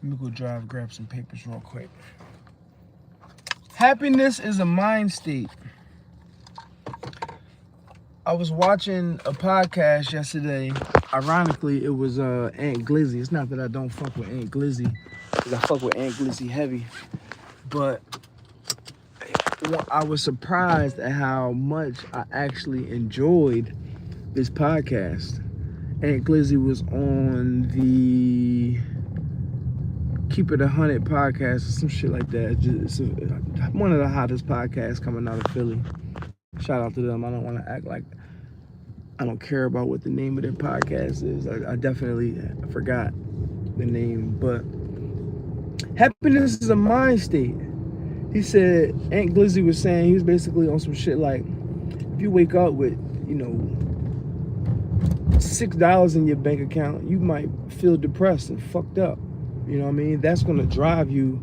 me go grab some papers real quick. Happiness is a mind state. I was watching a podcast yesterday. Ironically, it was Aunt Glizzy. It's not that I don't fuck with Aunt Glizzy, because I fuck with Aunt Glizzy heavy. But I was surprised at how much I actually enjoyed this podcast. Aunt Glizzy was on the Keep It 100 podcast or some shit like that. It's one of the hottest podcasts coming out of Philly. Shout out to them. I don't want to act like I don't care about what the name of their podcast is. I definitely forgot the name, but happiness is a mind state. He said, Aunt Glizzy was saying, he was basically on some shit like, if you wake up with, $6 in your bank account, you might feel depressed and fucked up. You know what I mean? That's going to drive you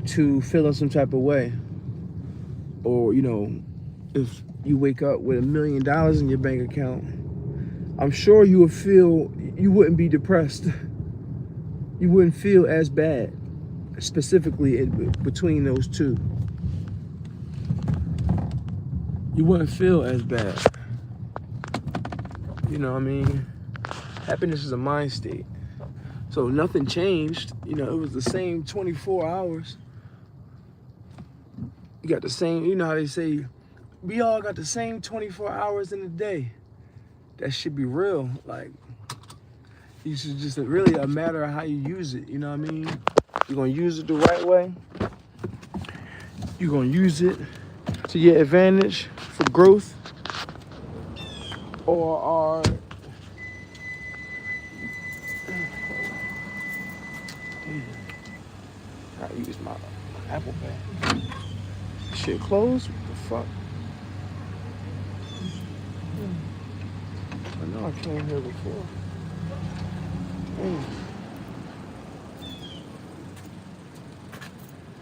to feel in some type of way. Or, if you wake up with $1 million in your bank account, I'm sure you wouldn't be depressed. You wouldn't feel as bad, specifically between those two. You wouldn't feel as bad. You know what I mean? Happiness is a mind state. So nothing changed. It was the same 24 hours. You got the same, how they say, we all got the same 24 hours in a day. That should be real. Like, you should just really a matter of how you use it. You know what I mean? You're going to use it the right way. You're going to use it to your advantage for growth. Or I use my Apple Pay. Shit closed? What the fuck? I know I came here before.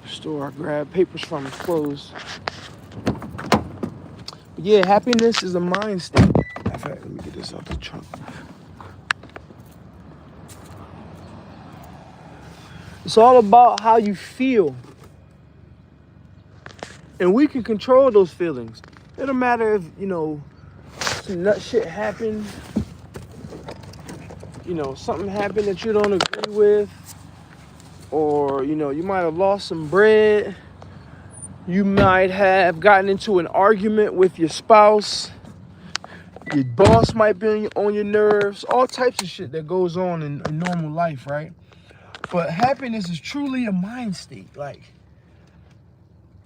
The store I grabbed papers from is closed. But yeah, happiness is a mind state. In fact, let me get this out the trunk. It's all about how you feel. And we can control those feelings. It don't matter if, some nut shit happened. Something happened that you don't agree with. Or, you might have lost some bread. You might have gotten into an argument with your spouse. Your boss might be on your nerves. All types of shit that goes on in normal life, right? But happiness is truly a mind state.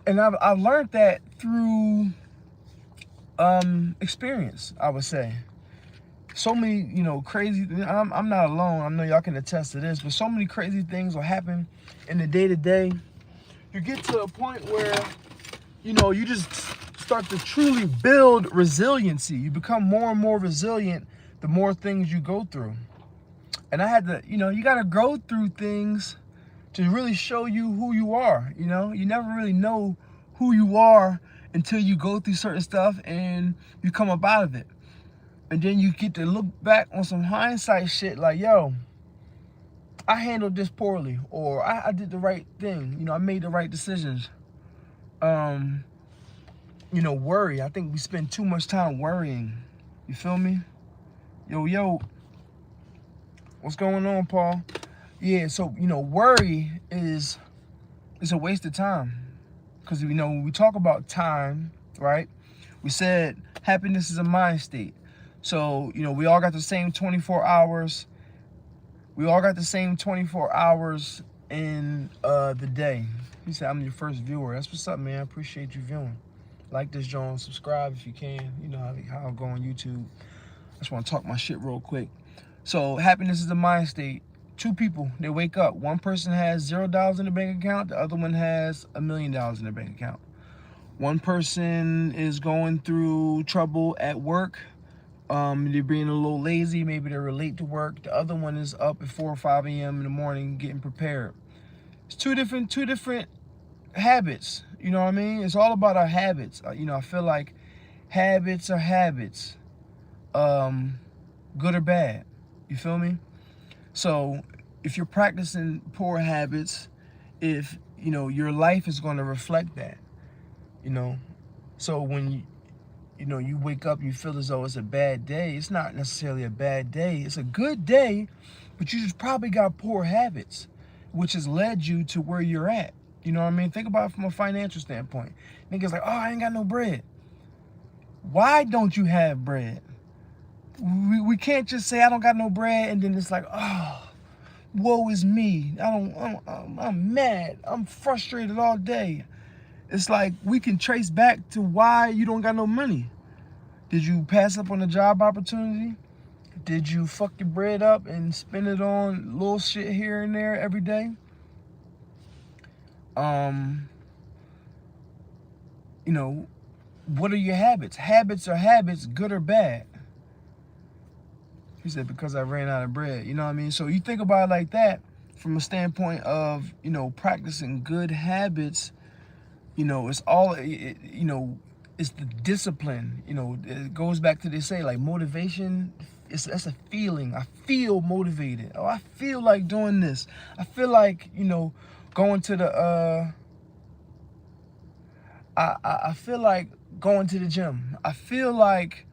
And I've learned that through experience, I would say. So many, crazy, I'm not alone. I know y'all can attest to this, but so many crazy things will happen in the day-to-day. You get to a point where, you just start to truly build resiliency. You become more and more resilient the more things you go through. And I had to, you got to go through things to really show you who you are. You never really know who you are until you go through certain stuff and you come up out of it. And then you get to look back on some hindsight shit like, yo, I handled this poorly, or I did the right thing. I made the right decisions. Worry. I think we spend too much time worrying. You feel me? Yo, what's going on, Paul? Yeah, so, worry is a waste of time. Because, when we talk about time, right, we said happiness is a mind state. So, we all got the same 24 hours. We all got the same 24 hours in the day. He said, I'm your first viewer. That's what's up, man. I appreciate you viewing. Like this, John. Subscribe if you can. You know how I go on YouTube. I just want to talk my shit real quick. So, happiness is a mind state. Two people, they wake up. One person has $0 in the bank account. The other one has $1 million in their bank account. One person is going through trouble at work. They're being a little lazy. Maybe they're late to work. The other one is up at 4 or 5 a.m. in the morning getting prepared. It's two different habits. You know what I mean? It's all about our habits. I feel like habits are habits. Good or bad. You feel me? So if you're practicing poor habits, if your life is going to reflect that, you know. So when you wake up, you feel as though it's a bad day. It's not necessarily a bad day. It's a good day, but you just probably got poor habits, which has led you to where you're at. You know what I mean? Think about it from a financial standpoint. Niggas like, oh, I ain't got no bread. Why don't you have bread? We can't just say I don't got no bread and then it's like, oh, woe is me. I'm mad. I'm frustrated all day. It's like we can trace back to why you don't got no money. Did you pass up on a job opportunity? Did you fuck your bread up and spend it on little shit here and there every day? What are your habits? Habits are habits, good or bad. He said, because I ran out of bread. You know what I mean? So you think about it like that from a standpoint of, practicing good habits. It's all, it's the discipline. It goes back to they say like motivation. That's a feeling. I feel motivated. Oh, I feel like doing this. I feel like, going to the, I feel like going to the gym. I feel like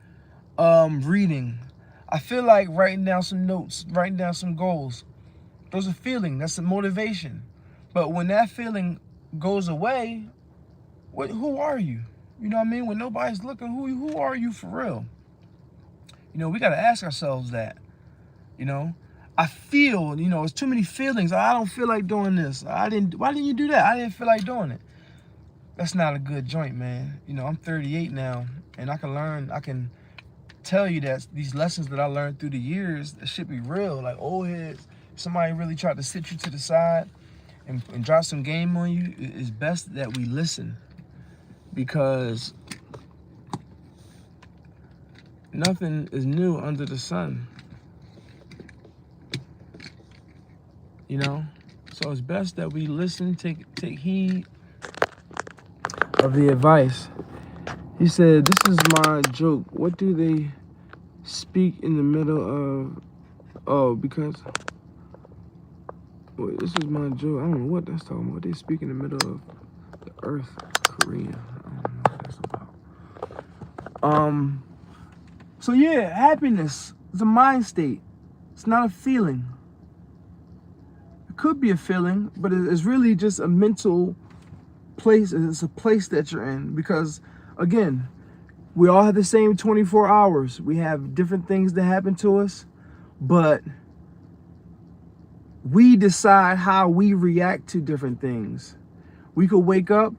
reading. I feel like writing down some notes, writing down some goals. Those are feeling. That's a motivation. But when that feeling goes away, who are you? You know what I mean? When nobody's looking, who are you for real? We got to ask ourselves that. I feel, it's too many feelings. I don't feel like doing this. Why didn't you do that? I didn't feel like doing it. That's not a good joint, man. I'm 38 now, and I can tell you that these lessons that I learned through the years, that should be real. Like old heads, somebody really tried to sit you to the side and drop some game on you, it's best that we listen, because nothing is new under the sun. So it's best that we listen, take heed of the advice. He said, this is my joke. What do they speak in the middle of? Oh, because wait, this is my joke. I don't know what that's talking about. They speak in the middle of the earth, Korea. I don't know what that's about. So yeah, happiness is a mind state. It's not a feeling. It could be a feeling, but it's really just a mental place. It's a place that you're in, because again, we all have the same 24 hours. We have different things that happen to us, but we decide how we react to different things. We could wake up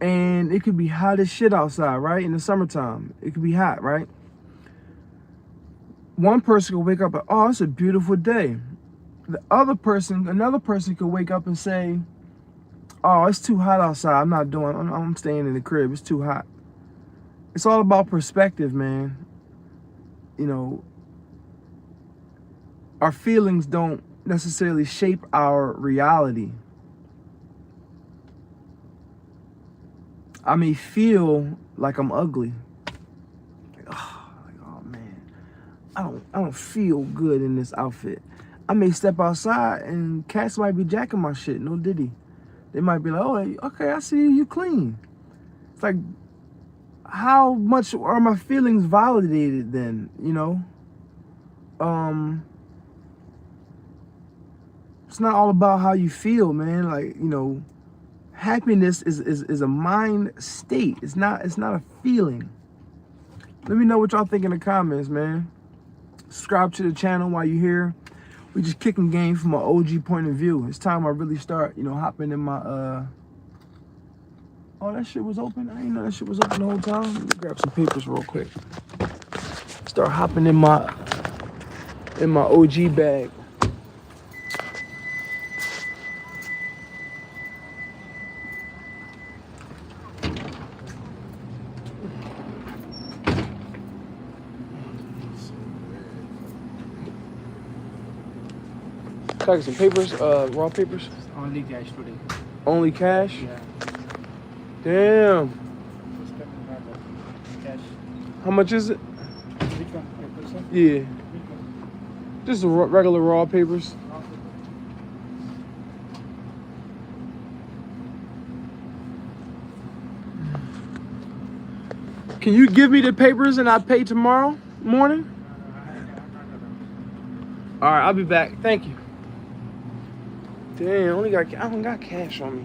and it could be hot as shit outside, right? In the summertime, it could be hot, right? One person could wake up and, oh, it's a beautiful day. Another person could wake up and say, oh, it's too hot outside. I'm staying in the crib. It's too hot. It's all about perspective, man. Our feelings don't necessarily shape our reality. I may feel like I'm ugly. Oh man, I don't feel good in this outfit. I may step outside and cats might be jacking my shit. No diddy. They might be like, oh, okay, I see you clean. It's like, how much are my feelings validated then? It's not all about how you feel, man. Like, happiness is a mind state. It's not a feeling. Let me know what y'all think in the comments, man. Subscribe to the channel while you're here. We just kicking game from an OG point of view. It's time I really start, hopping in my Oh, that shit was open? I didn't know that shit was open the whole time. Let me grab some papers real quick. Start hopping in my OG bag. Got some papers, raw papers. Only cash today. Only cash? Yeah. Damn. Cash. How much is it? Which one? Papers, sir? Yeah. Which one? Just regular raw papers. Can you give me the papers and I pay tomorrow morning? All right, I'll be back. Thank you. Damn, I don't got cash on me.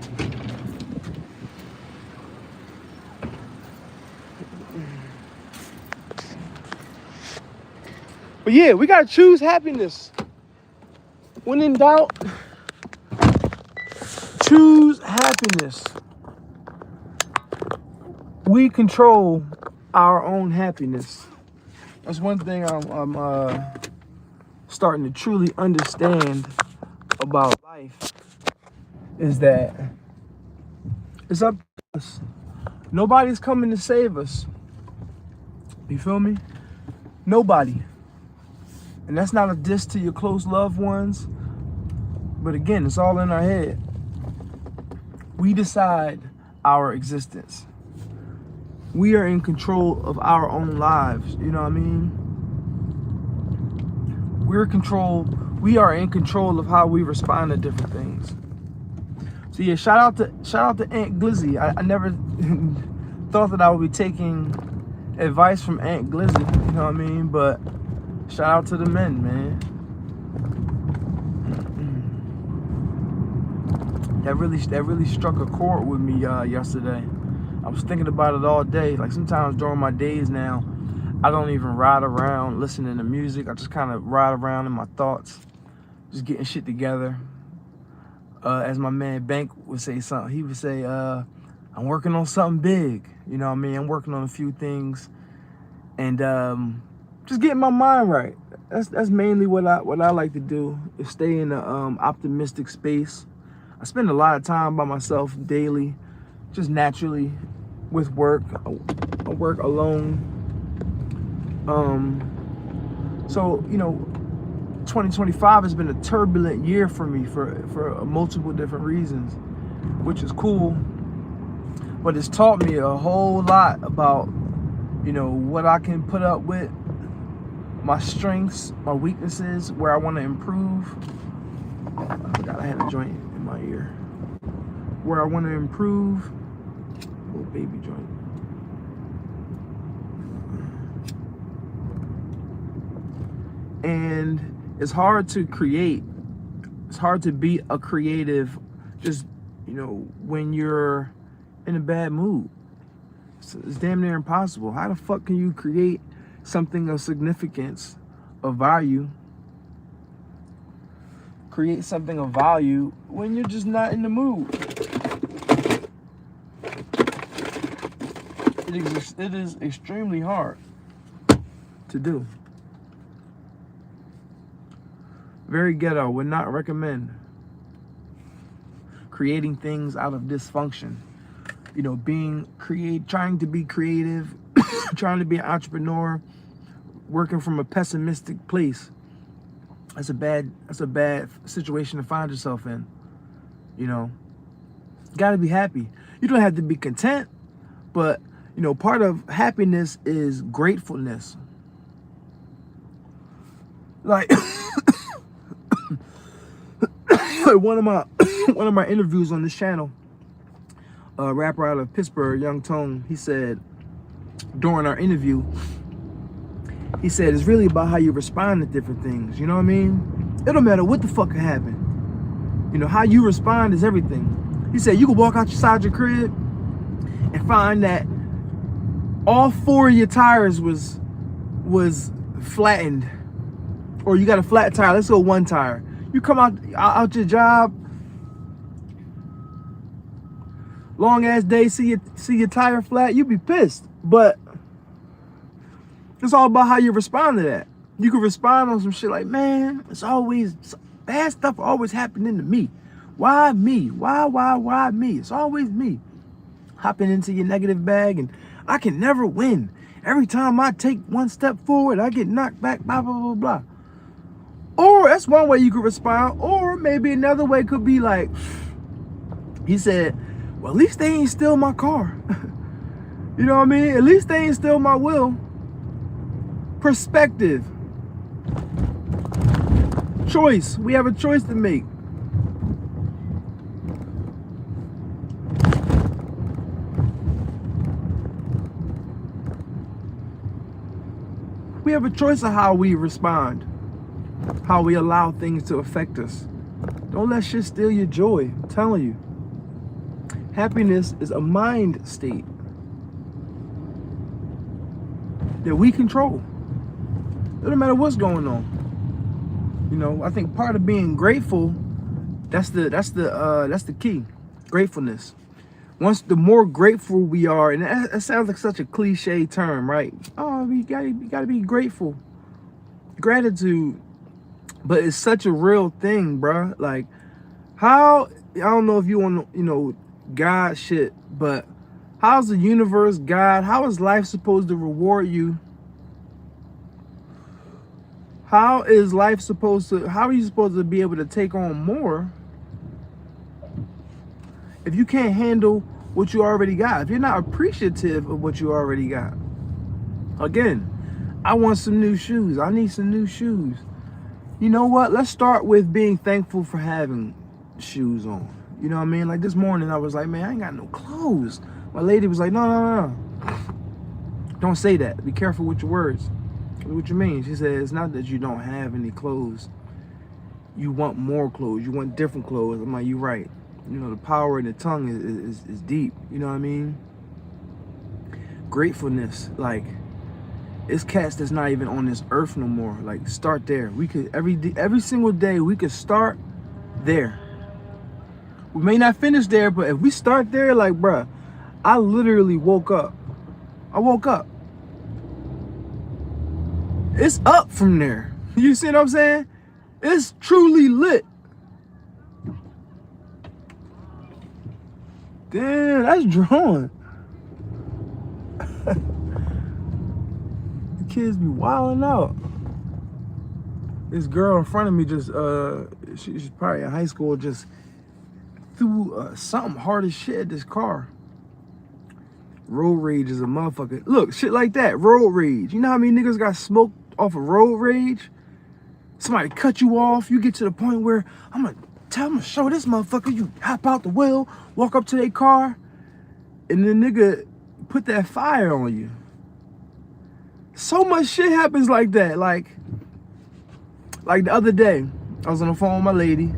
But yeah, we gotta choose happiness. When in doubt, choose happiness. We control our own happiness. That's one thing I'm starting to truly understand about life, is that it's up to us. Nobody's coming to save us. You feel me? Nobody. And that's not a diss to your close loved ones. But again, it's all in our head. We decide our existence. We are in control of our own lives. You know what I mean? We are in control of how we respond to different things. So yeah, shout out to Aunt Glizzy. I never thought that I would be taking advice from Aunt Glizzy. You know what I mean? But shout out to the men, man. That really struck a chord with me yesterday. I was thinking about it all day. Like sometimes during my days now, I don't even ride around listening to music. I just kind of ride around in my thoughts, just getting shit together. As my man Bank would say something, he would say, I'm working on something big. You know what I mean? I'm working on a few things, and just getting my mind right. That's mainly what I like to do, is stay in a optimistic space. I spend a lot of time by myself daily, just naturally, with work. I work alone. So, you know, 2025 has been a turbulent year for me for multiple different reasons, which is cool. But it's taught me a whole lot about, you know, what I can put up with, my strengths, my weaknesses, where I want to improve. I forgot I had a joint in my ear. Where I want to improve. Little baby joint. And it's hard to create. It's hard to be a creative, just, you know, when you're in a bad mood. It's damn near impossible. How the fuck can you create something of significance, of value? Create something of value when you're just not in the mood. It is extremely hard to do. Very ghetto, would not recommend. Creating things out of dysfunction. You know, trying to be creative, trying to be an entrepreneur, working from a pessimistic place. That's a bad situation to find yourself in. You know, you gotta be happy. You don't have to be content, but you know, part of happiness is gratefulness. Like one of my interviews on this channel, a rapper out of Pittsburgh, Young Tone, he said during our interview, he said it's really about how you respond to different things. You know what I mean? It don't matter what the fuck can happen. You know, how you respond is everything. He said you can walk outside your crib and find that all 4 of your tires was flattened, or you got a flat tire. Let's go 1 tire. You come out your job, long ass day, see your tire flat, you be pissed. But it's all about how you respond to that. You can respond on some shit like, man, it's always bad stuff always happening to me. Why me? Why me? It's always me. Hopping into your negative bag, and I can never win. Every time I take 1 step forward, I get knocked back, blah, blah, blah, blah. Or that's one way you could respond. Or maybe another way could be like, he said, well, at least they ain't steal my car. You know what I mean? At least they ain't steal my will. Perspective. Choice. We have a choice to make. We have a choice of how we respond, how we allow things to affect us. Don't let shit steal your joy. I'm telling you. Happiness is a mind state that we control. It doesn't matter what's going on. You know, I think part of being grateful, that's the key. Gratefulness. Once the more grateful we are, and that sounds like such a cliche term, right? Oh, you gotta be grateful. Gratitude. But it's such a real thing, bruh. Like, how, I don't know if you want to, you know, God shit, but how's the universe, God, how is life supposed to reward you? How is life supposed to, how are you supposed to be able to take on more if you can't handle what you already got? If you're not appreciative of what you already got. Again, I want some new shoes. I need some new shoes. You know what? Let's start with being thankful for having shoes on. You know what I mean? Like this morning, I was like, man, I ain't got no clothes. My lady was like, no. Don't say that. Be careful with your words. What you mean? She said, it's not that you don't have any clothes. You want more clothes. You want different clothes. I'm like, you're right. You know, the power in the tongue is deep. You know what I mean? Gratefulness. Like, it's cats that's not even on this earth no more. Like, start there. We could, every single day, we could start there. We may not finish there, but if we start there, like, bruh, I literally woke up. I woke up. It's up from there. You see what I'm saying? It's truly lit. Damn, that's drawing. The kids be wilding out. This girl in front of me just, she's probably in high school, just threw something hard as shit at this car. Road rage is a motherfucker. Look, shit like that, road rage. You know how many niggas got smoked off of road rage? Somebody cut you off, you get to the point where I'm gonna show this motherfucker. You hop out the wheel, walk up to their car, and the nigga put that fire on you. So much shit happens like that. Like the other day, I was on the phone with my lady.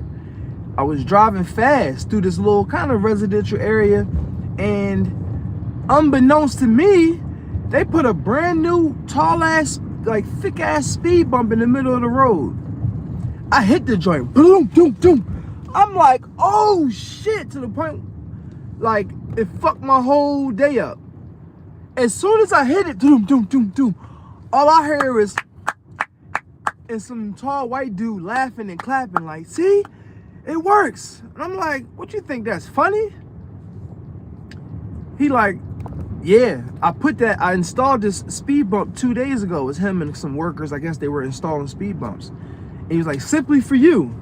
I was driving fast through this little kind of residential area, and unbeknownst to me, they put a brand new tall ass, like thick ass speed bump in the middle of the road. I hit the joint, boom, boom, boom. I'm like, oh shit, to the point, like it fucked my whole day up. As soon as I hit it, doom, doom, doom, doom, all I hear is, and some tall white dude laughing and clapping like, see, it works. And I'm like, what you think, that's funny? He like, yeah, I installed this speed bump 2 days ago. It was him and some workers, I guess they were installing speed bumps. And he was like, simply for you.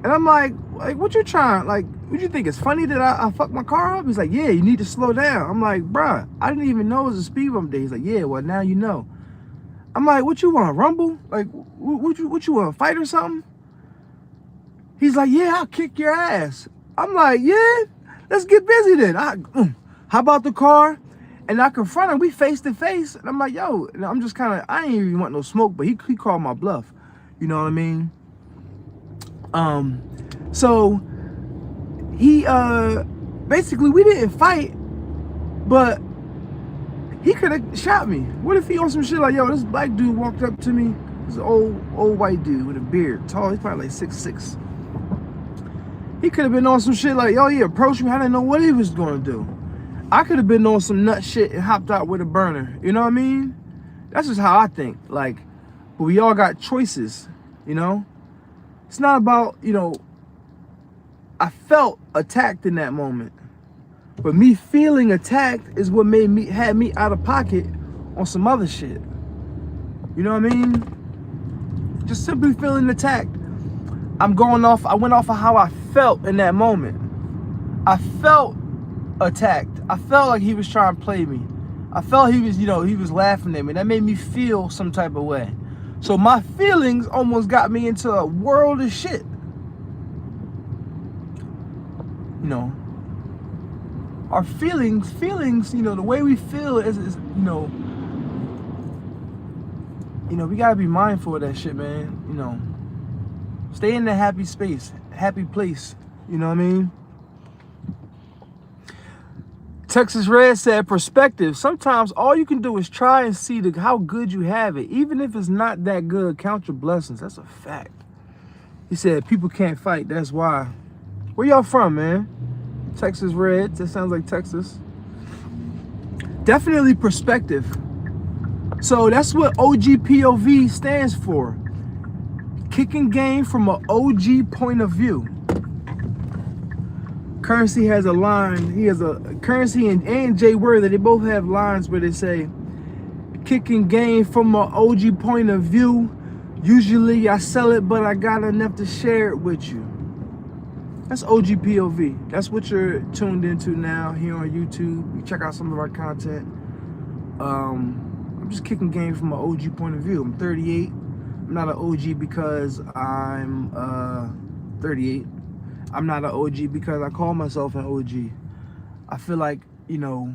And I'm like, what you trying, like, what you think, it's funny that I fucked my car up? He's like, yeah, you need to slow down. I'm like, bruh, I didn't even know it was a speed bump day. He's like, yeah, well, now you know. I'm like, what you want, rumble? Like, what you want, fight or something? He's like, yeah, I'll kick your ass. I'm like, yeah, let's get busy then. How about the car? And I confront him, we face to face. And I'm like, yo, and I'm just kind of, I ain't even want no smoke, but he called my bluff. You know what I mean? So he, basically we didn't fight, but he could have shot me. What if he on some shit like, yo, this black dude walked up to me, this old white dude with a beard, tall, he's probably like 6'6". He could have been on some shit like, yo, he approached me, I didn't know what he was gonna do. I could have been on some nut shit and hopped out with a burner. You know what I mean? That's just how I think. Like, but we all got choices, you know? It's not about, you know, I felt attacked in that moment. But me feeling attacked is what had me out of pocket on some other shit. You know what I mean? Just simply feeling attacked. I went off of how I felt in that moment. I felt attacked. I felt like he was trying to play me. I felt he was, you know, he was laughing at me. That made me feel some type of way. So my feelings almost got me into a world of shit. You know, our feelings, you know, the way we feel is you know, you know, we gotta be mindful of that shit, man. You know, stay in the happy space, happy place. You know what I mean? Texas Red said, perspective. Sometimes all you can do is try and see how good you have it. Even if it's not that good, count your blessings. That's a fact. He said, people can't fight. That's why. Where y'all from, man? Texas Red. That sounds like Texas. Definitely perspective. So that's what OGPOV stands for. Kicking game from an OG point of view. Currency has a line. He has a Currency and Jay Worthy. They both have lines where they say, kicking game from an OG point of view. Usually I sell it, but I got enough to share it with you. That's OGPOV. That's what you're tuned into now here on YouTube. You check out some of our content. I'm just kicking game from an OG point of view. I'm 38. I'm not an OG because I'm 38. I'm not an OG because I call myself an OG. I feel like, you know,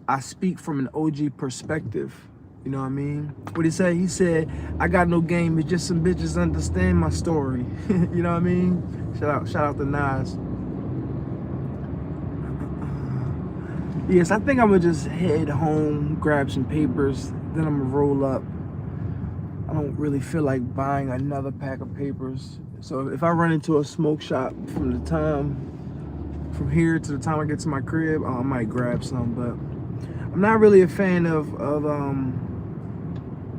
I speak from an OG perspective. You know what I mean? What he said? He said, I got no game, it's just some bitches understand my story. You know what I mean? Shout out to Nas. Yes, I think I'm gonna just head home, grab some papers, then I'm gonna roll up. I don't really feel like buying another pack of papers. So if I run into a smoke shop from here to the time I get to my crib, I might grab some, but I'm not really a fan of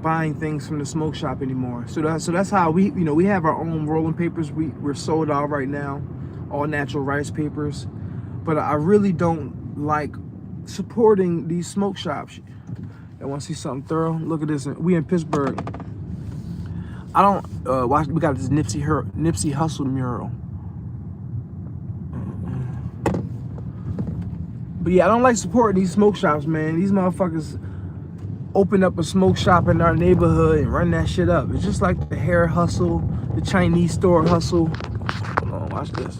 buying things from the smoke shop anymore. So that's how we, you know, we have our own rolling papers. We're sold out right now, all natural rice papers. But I really don't like supporting these smoke shops. I want to see something thorough. Look at this. We in Pittsburgh. I don't watch. We got this Nipsey Hussle mural. But yeah, I don't like supporting these smoke shops, man. These motherfuckers open up a smoke shop in our neighborhood and run that shit up. It's just like the hair hustle, the Chinese store hustle. Hold on, watch this.